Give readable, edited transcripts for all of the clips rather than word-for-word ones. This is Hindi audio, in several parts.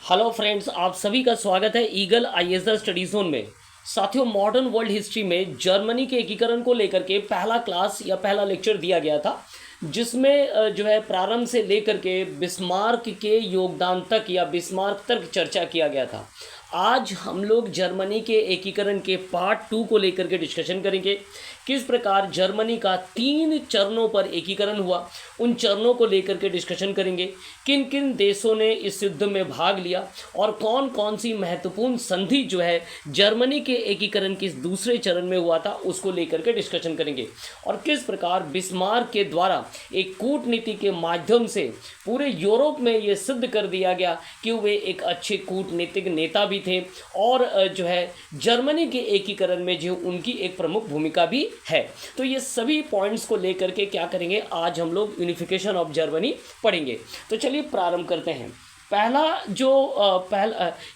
हेलो फ्रेंड्स, आप सभी का स्वागत है ईगल आईएसआर स्टडी जोन में। साथियों, मॉडर्न वर्ल्ड हिस्ट्री में जर्मनी के एकीकरण को लेकर के पहला क्लास या पहला लेक्चर दिया गया था, जिसमें जो है प्रारंभ से लेकर के बिस्मार्क के योगदान तक या बिस्मार्क तक चर्चा किया गया था। आज हम लोग जर्मनी के एकीकरण के पार्ट 2 को लेकर के डिस्कशन करेंगे। किस प्रकार जर्मनी का 3 चरणों पर एकीकरण हुआ, उन चरणों को लेकर के डिस्कशन करेंगे। किन किन देशों ने इस युद्ध में भाग लिया और कौन कौन सी महत्वपूर्ण संधि जो है जर्मनी के एकीकरण के दूसरे चरण में हुआ था, उसको लेकर के डिस्कशन करेंगे। और किस प्रकार बिस्मार्क के द्वारा एक कूटनीति के माध्यम से पूरे यूरोप में ये सिद्ध कर दिया गया कि वे एक अच्छे कूटनीतिक नेता भी थे और जो है जर्मनी के एकीकरण में जो उनकी एक प्रमुख भूमिका भी है। तो ये सभी पॉइंट्स को लेकर के क्या करेंगे, आज हम लोग यूनिफिकेशन ऑफ जर्मनी पढ़ेंगे। तो चलिए प्रारंभ करते हैं।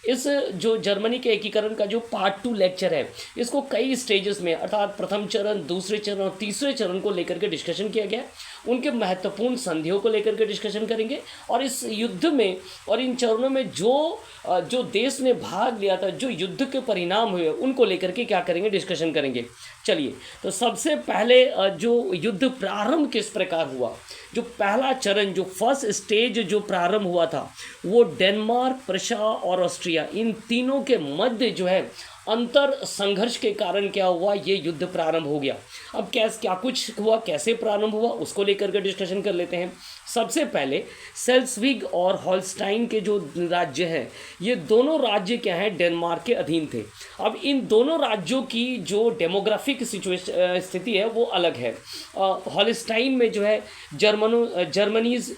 इस जो जर्मनी के एकीकरण का जो पार्ट 2 लेक्चर है, इसको कई स्टेजेस में अर्थात प्रथम चरण, दूसरे चरण और तीसरे चरण को लेकर के डिस्कशन किया गया। उनके महत्वपूर्ण संधियों को लेकर के डिस्कशन करेंगे और इस युद्ध में और इन चरणों में जो देश ने भाग लिया था, जो युद्ध के परिणाम हुए, उनको लेकर के क्या करेंगे, डिस्कशन करेंगे। चलिए, तो सबसे पहले जो युद्ध प्रारंभ किस प्रकार हुआ, जो पहला चरण, जो फर्स्ट स्टेज जो प्रारंभ हुआ था, वो डेनमार्क, प्रशा और ऑस्ट्रिया, इन तीनों के मध्य जो है अंतर संघर्ष के कारण क्या हुआ, ये युद्ध प्रारंभ हो गया। अब क्या कुछ हुआ, कैसे प्रारंभ हुआ, उसको लेकर के डिस्कशन कर लेते हैं। सबसे पहले सेल्सविग और हॉलस्टाइन के जो राज्य हैं, ये दोनों राज्य क्या हैं, डेनमार्क के अधीन थे। अब इन दोनों राज्यों की जो डेमोग्राफिक स्थिति है वो अलग है। हॉलस्टाइन में जो है जर्मनीज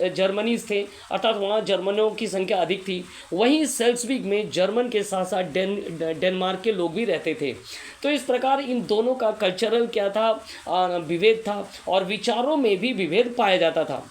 थे, अर्थात वहाँ जर्मनों की संख्या अधिक थी। वहीं सेल्सविग में जर्मन के साथ साथ डेनमार्क के लोग भी रहते थे। तो इस प्रकार इन दोनों का कल्चरल क्या था, विभेद था और विचारों में भी विभेद पाया जाता था।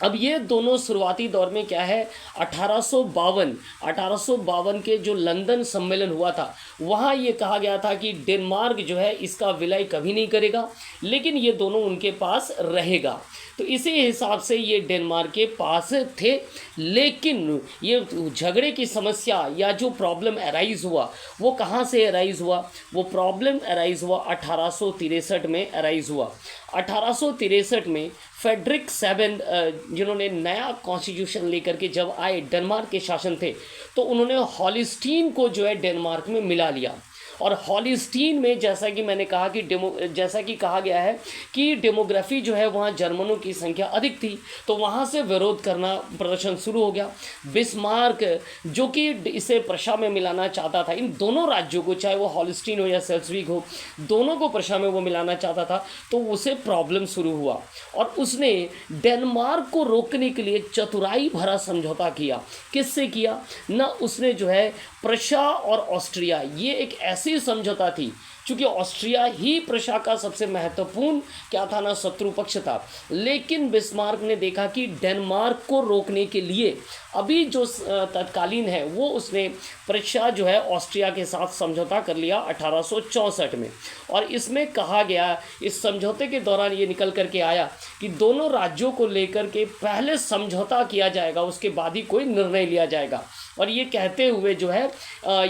अब ये दोनों शुरुआती दौर में क्या है, 1852 के जो लंदन सम्मेलन हुआ था, वहाँ ये कहा गया था कि डेनमार्क जो है इसका विलय कभी नहीं करेगा, लेकिन ये दोनों उनके पास रहेगा। तो इसी हिसाब से ये डेनमार्क के पास थे। लेकिन ये झगड़े की समस्या या जो प्रॉब्लम अराइज हुआ, वो कहाँ से अराइज हुआ, वो प्रॉब्लम अराइज हुआ 1863 में अराइज हुआ। 1863 में फेडरिक सेवन जिन्होंने नया कॉन्स्टिट्यूशन लेकर के जब आए, डेनमार्क के शासन थे, तो उन्होंने हॉलस्टीन को जो है डेनमार्क में मिला लिया। और हॉलस्टीन में जैसा कि मैंने कहा कि जैसा कि कहा गया है कि डेमोग्राफी जो है वहाँ जर्मनों की संख्या अधिक थी, तो वहाँ से विरोध करना, प्रदर्शन शुरू हो गया। बिस्मार्क जो कि इसे प्रशा में मिलाना चाहता था, इन दोनों राज्यों को, चाहे वो हॉलस्टीन हो या सेल्सविग हो, दोनों को प्रशा में वो मिलाना चाहता था, तो उसे प्रॉब्लम शुरू हुआ और उसने डेनमार्क को रोकने के लिए चतुराई भरा समझौता किया। किससे किया ना, उसने जो है प्रशा और ऑस्ट्रिया, ये एक ऐसी समझौता थी, क्योंकि ऑस्ट्रिया ही प्रशा का सबसे महत्वपूर्ण क्या था ना, शत्रु पक्ष था। लेकिन बिस्मार्क ने देखा कि डेनमार्क को रोकने के लिए अभी जो तत्कालीन है, वो उसने प्रशा जो है ऑस्ट्रिया के साथ समझौता कर लिया 1864 में। और इसमें कहा गया, इस समझौते के दौरान ये निकल करके आया कि दोनों राज्यों को लेकर के पहले समझौता किया जाएगा, उसके बाद ही कोई निर्णय लिया जाएगा। और ये कहते हुए जो है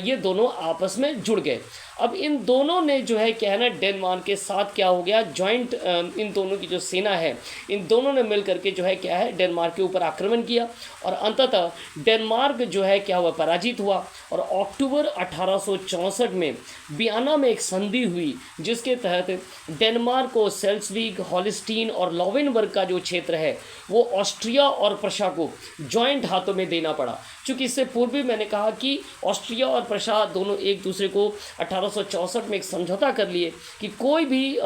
ये दोनों आपस में जुड़ गए। अब इन दोनों ने जो है क्या है ना, डेनमार्क के साथ क्या हो गया, जॉइंट, इन दोनों की जो सेना है, इन दोनों ने मिल करके जो है क्या है, डेनमार्क के ऊपर आक्रमण किया और अंततः डेनमार्क जो है क्या हुआ, पराजित हुआ। और अक्टूबर 1864 में वियना में एक संधि हुई, जिसके तहत डेनमार्क को सेल्सविग, हॉलस्टीन और लॉवेनबर्ग का जो क्षेत्र है, वो ऑस्ट्रिया और प्रशा को जॉइंट हाथों में देना पड़ा। क्योंकि इससे पूर्व भी मैंने कहा कि ऑस्ट्रिया और प्रशा दोनों एक दूसरे को 1864 में एक समझौता कर लिए कि कोई भी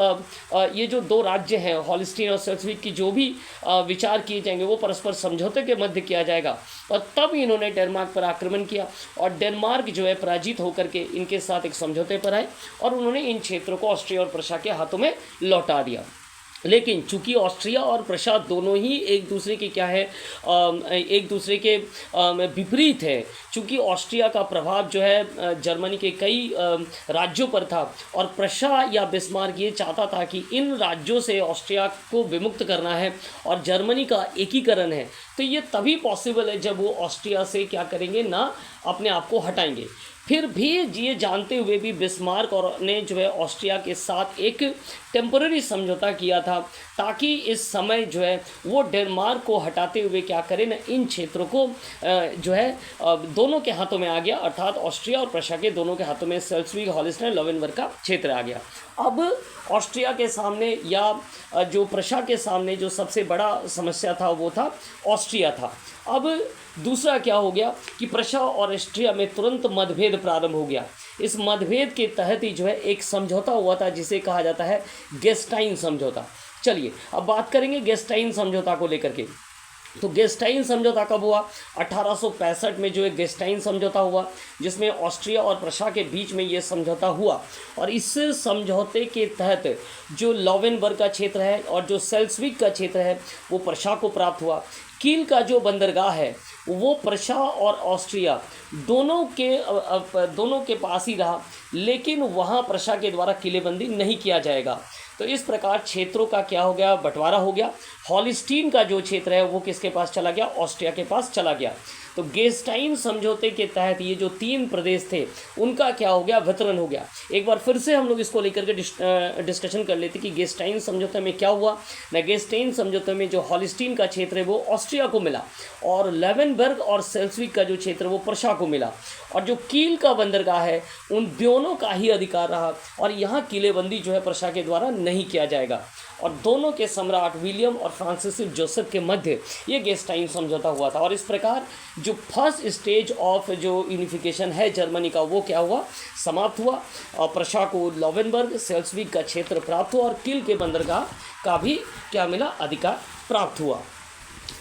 ये जो दो राज्य हैं, हॉलस्टीन और सेल्सविग की, जो भी विचार किए जाएंगे वो परस्पर समझौते के मध्य किया जाएगा। और तब इन्होंने डेनमार्क पर आक्रमण किया और डेनमार्क जो है पराजित होकर के इनके साथ एक समझौते पर आए और उन्होंने इन क्षेत्रों को ऑस्ट्रिया और प्रशा के हाथों में लौटा दिया। लेकिन चूंकि ऑस्ट्रिया और प्रशा दोनों ही एक दूसरे के क्या है, एक दूसरे के विपरीत है। चूंकि ऑस्ट्रिया का प्रभाव जो है जर्मनी के कई राज्यों पर था, और प्रशा या बिस्मार्क ये चाहता था कि इन राज्यों से ऑस्ट्रिया को विमुक्त करना है और जर्मनी का एकीकरण है। तो ये तभी पॉसिबल है जब वो ऑस्ट्रिया से क्या करेंगे ना, अपने आप को हटाएंगे। फिर भी ये जानते हुए भी बिस्मार्क और ने जो है ऑस्ट्रिया के साथ एक टेम्पररी समझौता किया था, ताकि इस समय जो है वो डेनमार्क को हटाते हुए क्या करें ना, इन क्षेत्रों को जो है दोनों के हाथों में आ गया, अर्थात ऑस्ट्रिया और प्रशा के दोनों के हाथों में सेल्सविग, हॉलिस्टाइन, लॉवेनबर्ग का क्षेत्र आ गया। अब ऑस्ट्रिया के सामने या जो प्रशा के सामने जो सबसे बड़ा समस्या था वो था ऑस्ट्रिया था। अब दूसरा क्या हो गया कि प्रशा और ऑस्ट्रिया में तुरंत मतभेद प्रारंभ हो गया। इस मतभेद के तहत ही जो है एक समझौता हुआ था जिसे कहा जाता है गेस्टाइन समझौता। चलिए अब बात करेंगे गेस्टाइन समझौता को लेकर के। तो गेस्टाइन समझौता कब हुआ? 1865 में जो है गेस्टाइन समझौता हुआ, जिसमें ऑस्ट्रिया और प्रशा के बीच में ये समझौता हुआ। और इस समझौते के तहत जो लॉवेनबर्ग का क्षेत्र है और जो सेल्सविग का क्षेत्र है वो प्रशा को प्राप्त हुआ। कील का जो बंदरगाह है वो प्रशा और ऑस्ट्रिया दोनों के पास ही रहा, लेकिन वहाँ प्रशा के द्वारा किलेबंदी नहीं किया जाएगा। तो इस प्रकार क्षेत्रों का क्या हो गया, बंटवारा हो गया। हॉलिस्टीन का जो क्षेत्र है वो किसके पास चला गया? ऑस्ट्रिया के पास चला गया। तो गेस्टाइन समझौते के तहत ये जो 3 प्रदेश थे उनका क्या हो गया, वितरण हो गया। एक बार फिर से हम लोग इसको लेकर के डिस्कशन कर लेते कि गेस्टाइन समझौते में क्या हुआ ना। गेस्टाइन समझौते में जो हॉलिस्टीन का क्षेत्र है वो ऑस्ट्रिया को मिला, और लेवेनबर्ग और सेल्सविग का जो क्षेत्र वो प्रशा को मिला, और जो कील का बंदरगाह है उन दोनों का ही अधिकार रहा। और यहाँ किलेबंदी जो है प्रशा के द्वारा नहीं किया जाएगा। और दोनों के सम्राट विलियम और फ्रांसिस जोसेफ के मध्य ये गेस्टाइन समझौता हुआ था। और इस प्रकार जो फर्स्ट स्टेज ऑफ जो यूनिफिकेशन है जर्मनी का वो क्या हुआ, समाप्त हुआ। और प्रशा को लॉवेनबर्ग, सेल्सविग का क्षेत्र प्राप्त हुआ, और कील के बंदरगाह का भी क्या मिला, अधिकार प्राप्त हुआ।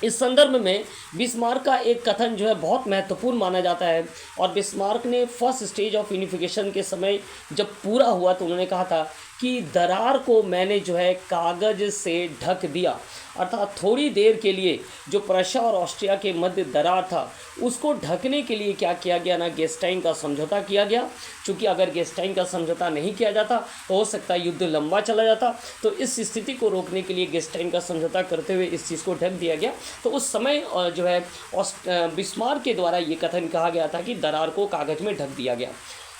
इस संदर्भ में बिस्मार्क का एक कथन जो है बहुत महत्वपूर्ण माना जाता है। और बिस्मार्क ने फर्स्ट स्टेज ऑफ यूनिफिकेशन के समय जब पूरा हुआ तो उन्होंने कहा था कि दरार को मैंने जो है कागज़ से ढक दिया, अर्थात थोड़ी देर के लिए जो प्रशा और ऑस्ट्रिया के मध्य दरार था उसको ढकने के लिए क्या किया गया ना, गेस्टाइन का समझौता किया गया। क्योंकि अगर गेस्टाइन का समझौता नहीं किया जाता तो हो सकता है युद्ध लंबा चला जाता। तो इस स्थिति को रोकने के लिए गेस्टाइन का समझौता करते हुए इस चीज़ को ढक दिया गया। तो उस समय जो है बिस्मार्क के द्वारा ये कथन कहा गया था कि दरार को कागज़ में ढक दिया गया।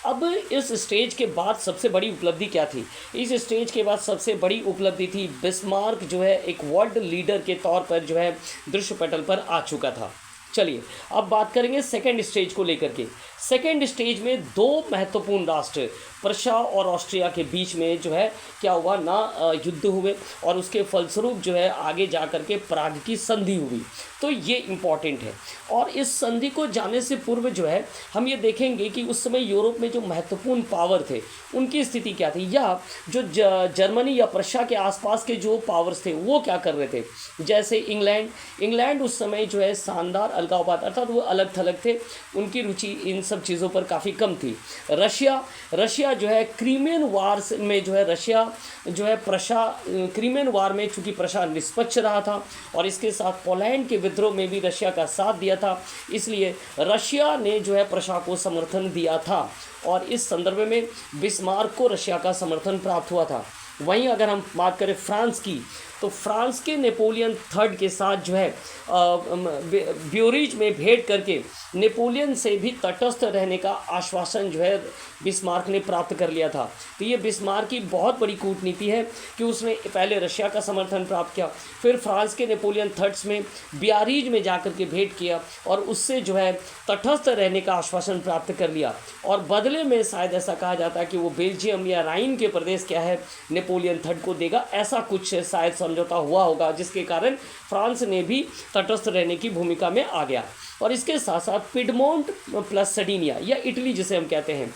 अब इस स्टेज के बाद सबसे बड़ी उपलब्धि क्या थी? इस स्टेज के बाद सबसे बड़ी उपलब्धि थी बिस्मार्क जो है एक वर्ल्ड लीडर के तौर पर जो है दृश्य पटल पर आ चुका था। चलिए अब बात करेंगे सेकेंड स्टेज को लेकर के। सेकेंड स्टेज में 2 महत्वपूर्ण राष्ट्र प्रशा और ऑस्ट्रिया के बीच में जो है क्या हुआ ना, युद्ध हुए, और उसके फलस्वरूप जो है आगे जा कर के प्राग की संधि हुई। तो ये इम्पॉर्टेंट है। और इस संधि को जाने से पूर्व जो है हम ये देखेंगे कि उस समय यूरोप में जो महत्वपूर्ण पावर थे उनकी स्थिति क्या थी, या जो जर्मनी या प्रशा के आसपास के जो पावर्स थे वो क्या कर रहे थे। जैसे इंग्लैंड उस समय जो है शानदार अलगाववाद, अर्थात वो अलग थलग थे, उनकी रुचि इन सब चीज़ों पर काफ़ी कम थी। रशिया जो है क्रीमियन वार में जो है रशिया जो है प्रशा क्रीमियन वार में चूँकि प्रशा निष्पक्ष रहा था, और इसके साथ पोलैंड के विद्रोह में भी रशिया का साथ दिया था, इसलिए रशिया ने जो है प्रशा को समर्थन दिया था। और इस संदर्भ में बिस्मार्क को रशिया का समर्थन प्राप्त हुआ था। वहीं अगर हम बात करें फ्रांस की, तो फ्रांस के नेपोलियन थर्ड के साथ जो है ब्यूरिज में भेंट करके नेपोलियन से भी तटस्थ रहने का आश्वासन जो है बिस्मार्क ने प्राप्त कर लिया था। तो ये बिस्मार्क की बहुत बड़ी कूटनीति है कि उसने पहले रशिया का समर्थन प्राप्त किया, फिर फ्रांस के नेपोलियन थर्ड्स में ब्यारीज में जाकर के भेंट किया और उससे जो है तटस्थ रहने का आश्वासन प्राप्त कर लिया। और बदले में शायद ऐसा कहा जाता है कि वो बेल्जियम या राइन के प्रदेश क्या है नेपोलियन थर्ड को देगा, ऐसा कुछ शायद समझौता हुआ होगा, जिसके कारण फ्रांस ने भी तटस्थ रहने की भूमिका में आ गया। और इसके साथ साथ पिडमोंट प्लस सर्डिनिया या इटली जिसे हम कहते हैं,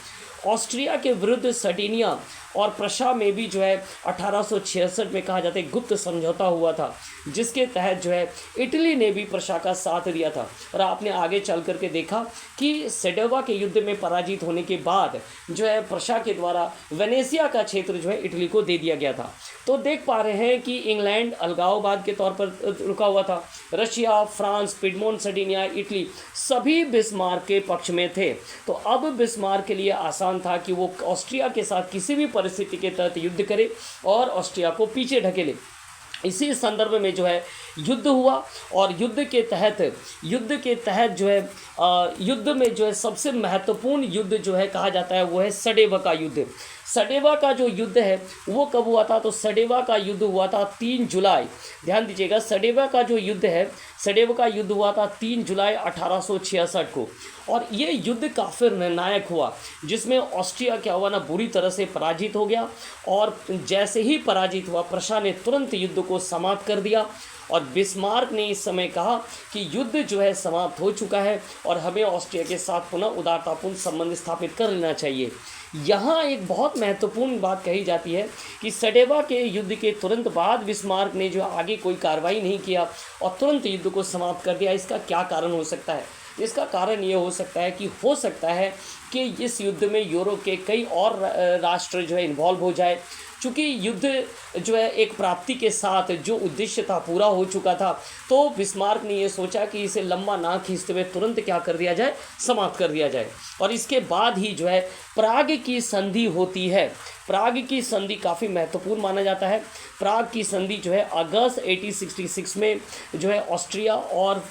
ऑस्ट्रिया के विरुद्ध सर्डिनिया और प्रशा में भी जो है 1866 में कहा जाता है गुप्त समझौता हुआ था, जिसके तहत जो है इटली ने भी प्रशा का साथ दिया था। और आपने आगे चल करके देखा कि सेडोवा के युद्ध में पराजित होने के बाद जो है प्रशा के द्वारा वेनेसिया का क्षेत्र जो है इटली को दे दिया गया था। तो देख पा रहे हैं कि इंग्लैंड अलगाववाद के तौर पर रुका हुआ था, Russia, France, Piedmont, Sardinia, Italy सभी बिस्मार्क के पक्ष में थे। तो अब बिस्मार्क के लिए आसान था कि वो ऑस्ट्रिया के साथ किसी भी परिस्थिति के तहत युद्ध करे और ऑस्ट्रिया को पीछे ढकेले। इसी संदर्भ में जो है युद्ध हुआ और युद्ध के तहत जो है युद्ध में जो है सबसे महत्वपूर्ण युद्ध जो है कहा जाता है वो है सडेवा का युद्ध। सडेवा का जो युद्ध है वो कब हुआ था? तो सडेवा का युद्ध हुआ था 3 जुलाई। ध्यान दीजिएगा, सडेवा का जो युद्ध है, सडेवा का युद्ध हुआ था 3 जुलाई 1866 को। और ये युद्ध काफ़ी निर्णायक हुआ, जिसमें ऑस्ट्रिया क्या हुआ ना, बुरी तरह से पराजित हो गया। और जैसे ही पराजित हुआ, प्रशा ने तुरंत युद्ध को समाप्त कर दिया। और बिस्मार्क ने इस समय कहा कि युद्ध जो है समाप्त हो चुका है और हमें ऑस्ट्रिया के साथ पुनः उदारतापूर्ण संबंध स्थापित कर लेना चाहिए। यहाँ एक बहुत महत्वपूर्ण बात कही जाती है कि सडेवा के युद्ध के तुरंत बाद बिस्मार्क ने जो आगे कोई कार्रवाई नहीं किया और तुरंत युद्ध को समाप्त कर दिया। इसका क्या कारण हो सकता है? इसका कारण ये हो सकता है कि इस युद्ध में यूरोप के कई और राष्ट्र जो है इन्वॉल्व हो जाए। चूँकि युद्ध जो है एक प्राप्ति के साथ जो उद्देश्य था पूरा हो चुका था, तो बिस्मार्क ने ये सोचा कि इसे लंबा ना खींचते हुए तुरंत क्या कर दिया जाए, समाप्त कर दिया जाए। और इसके बाद ही जो है प्राग की संधि होती है। प्राग की संधि काफ़ी महत्वपूर्ण माना जाता है। प्राग की संधि जो है अगस्त 1866 में जो है ऑस्ट्रिया और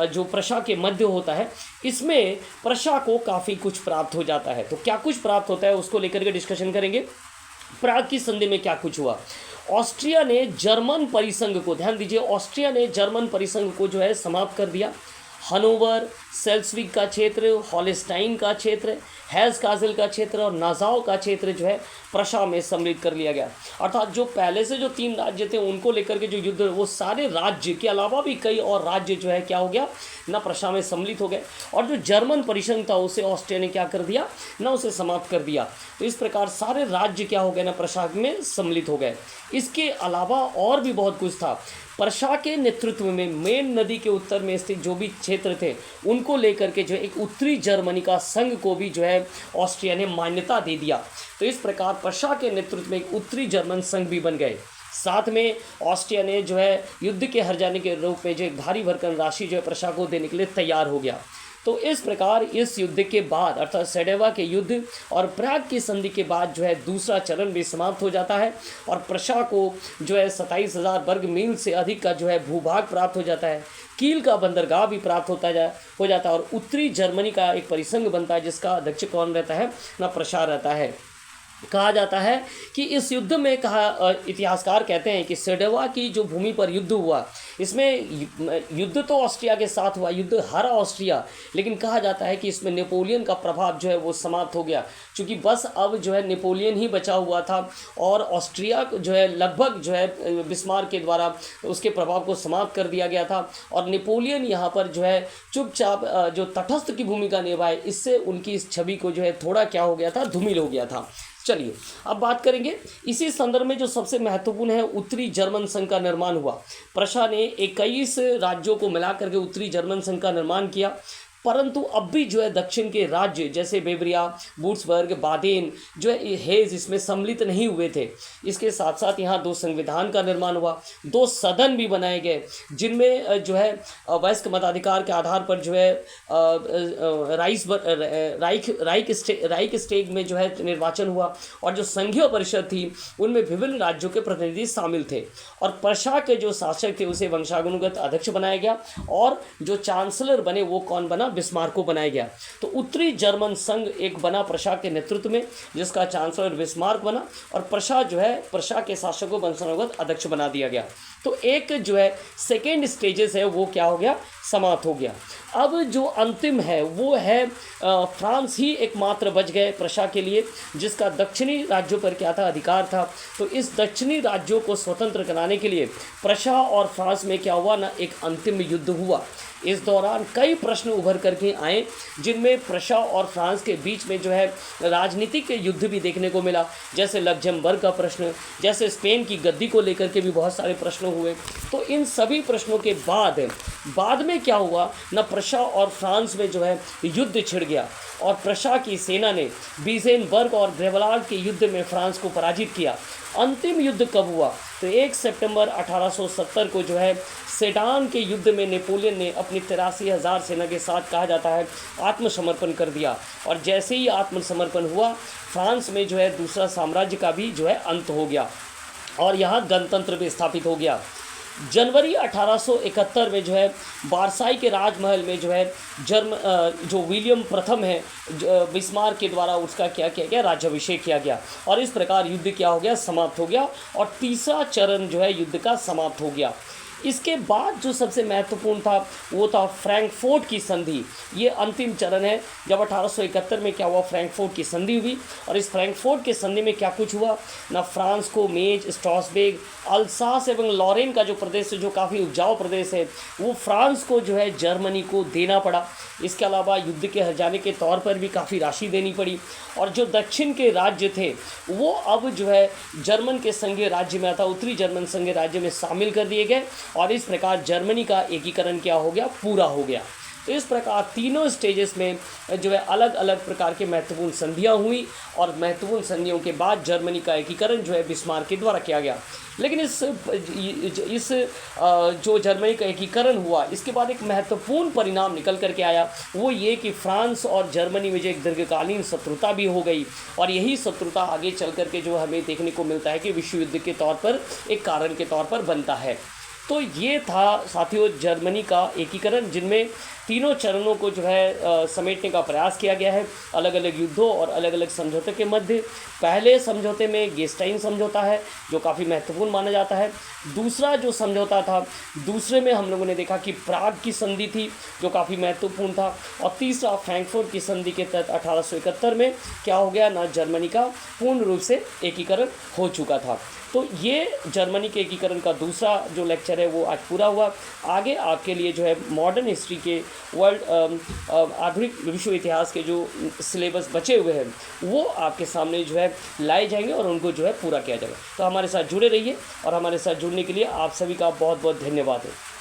जो प्रशा के मध्य होता है, इसमें प्रशा को काफ़ी कुछ प्राप्त हो जाता है। तो क्या कुछ प्राप्त होता है उसको लेकर के डिस्कशन करेंगे। प्राग की संधि में क्या कुछ हुआ? ऑस्ट्रिया ने जर्मन परिसंघ को, ध्यान दीजिए, ऑस्ट्रिया ने जर्मन परिसंघ को जो है समाप्त कर दिया। हनोवर, सेल्सविग का क्षेत्र, हॉलस्टाइन का क्षेत्र, हैज़ काजल का क्षेत्र और नासाउ का क्षेत्र जो है प्रशा में सम्मिलित कर लिया गया। अर्थात जो पहले से जो 3 राज्य थे उनको लेकर के जो युद्ध, वो सारे राज्य के अलावा भी कई और राज्य जो है क्या हो गया ना, प्रशा में सम्मिलित हो गए। और जो जर्मन परिसंघ था उसे ऑस्ट्रिया ने क्या कर दिया ना, उसे समाप्त कर दिया। तो इस प्रकार सारे राज्य क्या हो गए ना, प्रशा में सम्मिलित हो गए। इसके अलावा और भी बहुत कुछ था। प्रशा के नेतृत्व में मेन नदी के उत्तर में स्थित जो भी क्षेत्र थे उनको लेकर के जो एक उत्तरी जर्मनी का संघ को भी जो है ऑस्ट्रिया ने मान्यता दे दिया। तो इस प्रकार प्रशा के नेतृत्व में एक उत्तरी जर्मन संघ भी बन गए। साथ में ऑस्ट्रिया ने जो है युद्ध के हार जाने के रूप में जो एक भारी भरकम राशि जो है प्रशा को देने के लिए तैयार हो गया। तो इस प्रकार इस युद्ध के बाद अर्थात सेडेवा के युद्ध और प्राग की संधि के बाद जो है दूसरा चरण भी समाप्त हो जाता है और प्रशा को जो है 27,000 वर्ग मील से अधिक का जो है भूभाग प्राप्त हो जाता है। कील का बंदरगाह भी प्राप्त हो जाता है और उत्तरी जर्मनी का एक परिसंघ बनता है, जिसका अध्यक्ष कौन रहता है ना, प्रशा रहता है। कहा जाता है कि इस युद्ध में इतिहासकार कहते हैं कि सेडोवा की जो भूमि पर युद्ध हुआ, इसमें युद्ध तो ऑस्ट्रिया के साथ हुआ, युद्ध हारा ऑस्ट्रिया, लेकिन कहा जाता है कि इसमें नेपोलियन का प्रभाव जो है वो समाप्त हो गया, क्योंकि बस अब जो है नेपोलियन ही बचा हुआ था और ऑस्ट्रिया जो है लगभग जो है बिस्मार्क के द्वारा उसके प्रभाव को समाप्त कर दिया गया था। और नेपोलियन यहाँ पर जो है चुपचाप जो तटस्थ की भूमिका निभाए, इससे उनकी इस छवि को जो है थोड़ा क्या हो गया था, धूमिल हो गया था। चलिए अब बात करेंगे इसी संदर्भ में जो सबसे महत्वपूर्ण है, उत्तरी जर्मन संघ का निर्माण हुआ। प्रशा ने 21 राज्यों को मिलाकर के उत्तरी जर्मन संघ का निर्माण किया, परंतु अब भी जो है दक्षिण के राज्य जैसे बेवरिया, वुर्टसबर्ग, बादेन जो है हेज इसमें सम्मिलित नहीं हुए थे। इसके साथ साथ यहाँ 2 संविधान का निर्माण हुआ, 2 सदन भी बनाए गए, जिनमें जो है वयस्क मताधिकार के आधार पर जो है राइक स्टेग में जो है निर्वाचन हुआ और जो संघीय परिषद थी उनमें विभिन्न राज्यों के प्रतिनिधि शामिल थे। और प्रशा के जो शासक थे उसे वंशानुगत अध्यक्ष बनाया गया और जो चांसलर बने वो कौन बना, बिस्मार्क को बनाया गया। तो उत्तरी जर्मन संघ एक बना प्रशा के नेतृत्व में, जिसका चांसलर बिस्मार्क बना और प्रशा जो है प्रशा के शासक को वंशानुगत अध्यक्ष बना दिया गया। तो एक जो है सेकेंड स्टेजेस है वो क्या हो गया, समाप्त हो गया। अब जो अंतिम है वो है फ्रांस ही एकमात्र बच गए प्रशा के लिए, जिसका दक्षिणी राज्यों पर क्या था, अधिकार था। तो इस दक्षिणी राज्यों को स्वतंत्र कराने के लिए प्रशा और फ्रांस में क्या हुआ ना, एक अंतिम युद्ध हुआ। इस दौरान कई प्रश्न उभर करके आए, जिनमें प्रशा और फ्रांस के बीच में जो है राजनीतिक युद्ध भी देखने को मिला, जैसे लक्जमबर्ग का प्रश्न, जैसे स्पेन की गद्दी को लेकर के भी बहुत सारे प्रश्न हुए। तो इन सभी प्रश्नों के बाद में क्या हुआ न, प्रशा और फ्रांस में जो है युद्ध छिड़ गया और प्रशा की सेना ने बीजेनबर्ग और ग्रेवलाल्ड के युद्ध में फ्रांस को पराजित किया। अंतिम युद्ध कब हुआ? तो 1 सितंबर 1870 को जो है सेडान के युद्ध में नेपोलियन ने अपनी 83,000 सेना के साथ, कहा जाता है, आत्मसमर्पण कर दिया। और जैसे ही आत्मसमर्पण हुआ, फ्रांस में जो है दूसरा साम्राज्य का भी जो है अंत हो गया और यहाँ गणतंत्र भी स्थापित हो गया। जनवरी 1871 में जो है बारसाई के राजमहल में जो है जो विलियम प्रथम है, बिस्मार्क के द्वारा उसका क्या किया गया, राज्याभिषेक किया गया और इस प्रकार युद्ध क्या हो गया, समाप्त हो गया और तीसरा चरण जो है युद्ध का समाप्त हो गया। इसके बाद जो सबसे महत्वपूर्ण था वो था फ्रैंकफर्ट की संधि। ये अंतिम चरण है, जब 1871 में क्या हुआ, फ्रैंकफर्ट की संधि हुई और इस फ्रैंकफर्ट की संधि में क्या कुछ हुआ ना, फ्रांस को मेज, स्ट्रासबर्ग, अल्सास एवं लॉरेन का जो प्रदेश है, जो काफ़ी उपजाऊ प्रदेश है, वो फ्रांस को जो है जर्मनी को देना पड़ा। इसके अलावा युद्ध के हर्जाने के तौर पर भी काफ़ी राशि देनी पड़ी और जो दक्षिण के राज्य थे वो अब जो है जर्मन के संघीय राज्य में आता, उत्तरी जर्मन संघीय राज्य में शामिल कर दिए गए और इस प्रकार जर्मनी का एकीकरण क्या हो गया, पूरा हो गया। तो इस प्रकार तीनों स्टेजेस में जो है अलग अलग प्रकार के महत्वपूर्ण संधियां हुई और महत्वपूर्ण संधियों के बाद जर्मनी का एकीकरण जो है बिस्मार्क के द्वारा किया गया। लेकिन इस जो जर्मनी का एकीकरण हुआ, इसके बाद एक महत्वपूर्ण परिणाम निकल करके आया, वो ये कि फ्रांस और जर्मनी में जो एक दीर्घकालीन शत्रुता भी हो गई और यही शत्रुता आगे चल करके जो हमें देखने को मिलता है कि विश्व युद्ध के तौर पर एक कारण के तौर पर बनता है। तो ये था साथियों जर्मनी का एकीकरण, जिनमें तीनों चरणों को जो है समेटने का प्रयास किया गया है अलग अलग युद्धों और अलग अलग समझौते के मध्य। पहले समझौते में गेस्टाइन समझौता है जो काफ़ी महत्वपूर्ण माना जाता है। दूसरा जो समझौता था, दूसरे में हम लोगों ने देखा कि प्राग की संधि थी जो काफ़ी महत्वपूर्ण था और तीसरा फ्रैंकफर्ट की संधि के तहत 1871 में क्या हो गया ना, जर्मनी का पूर्ण रूप से एकीकरण हो चुका था। तो ये जर्मनी के एकीकरण का दूसरा जो लेक्चर है वो आज पूरा हुआ। आगे आपके लिए जो है मॉडर्न हिस्ट्री के आधुनिक विश्व इतिहास के जो सिलेबस बचे हुए हैं वो आपके सामने जो है लाए जाएंगे और उनको जो है पूरा किया जाएगा। तो हमारे साथ जुड़े रहिए और हमारे साथ जुड़ने के लिए आप सभी का बहुत बहुत धन्यवाद है।